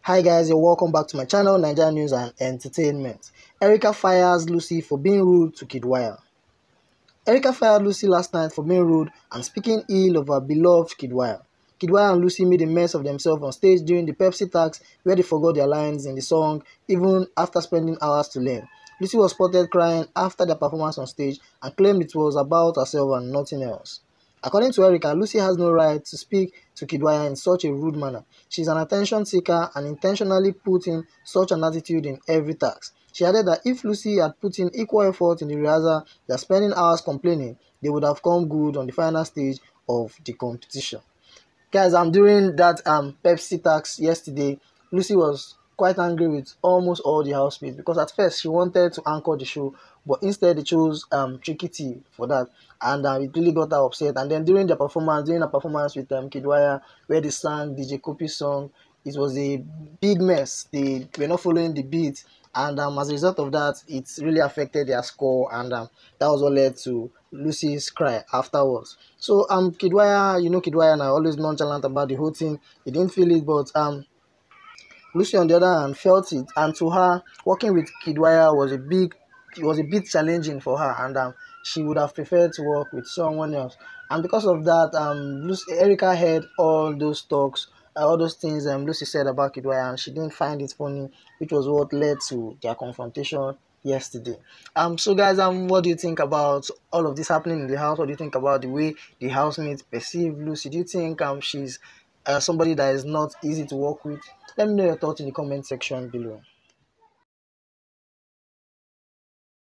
Hi guys, and welcome back to my channel, Nigeria News and Entertainment. Erica fires Lucy for being rude to Kiddwaya. Erica fired Lucy last night for being rude and speaking ill of her beloved Kiddwaya. Kiddwaya and Lucy made a mess of themselves on stage during the Pepsi tax where they forgot their lines in the song even after spending hours to learn. Lucy was spotted crying after their performance on stage and claimed it was about herself and nothing else. According to Erica, Lucy has no right to speak to Kiddwaya in such a rude manner. She's an attention seeker and intentionally put in such an attitude in every task. She added that if Lucy had put in equal effort in the rehearsal, they're spending hours complaining, they would have come good on the final stage of the competition. Guys, during that Pepsi tax yesterday, Lucy was quite angry with almost all the housemates because at first she wanted to anchor the show, but instead they chose Tricky T for that, and it really got her upset. And then during a performance with Kiddwaya, where they sang DJ Kopi's song, it was a big mess. They were not following the beat, and as a result of that, it really affected their score, and that was what led to Lucy's cry afterwards. So Kiddwaya, Kiddwaya now always nonchalant about the whole thing. He didn't feel it, but Lucy on the other hand felt it, and to her, working with Kiddwaya was a bit challenging for her, and she would have preferred to work with someone else. And because of that, Erica heard all those talks, all those things Lucy said about Kiddwaya, and she didn't find it funny, which was what led to their confrontation yesterday. So guys, what do you think about all of this happening in the house? What do you think about the way the housemates perceive Lucy? Do you think she's somebody that is not easy to work with? Let me know your thoughts in the comment section below.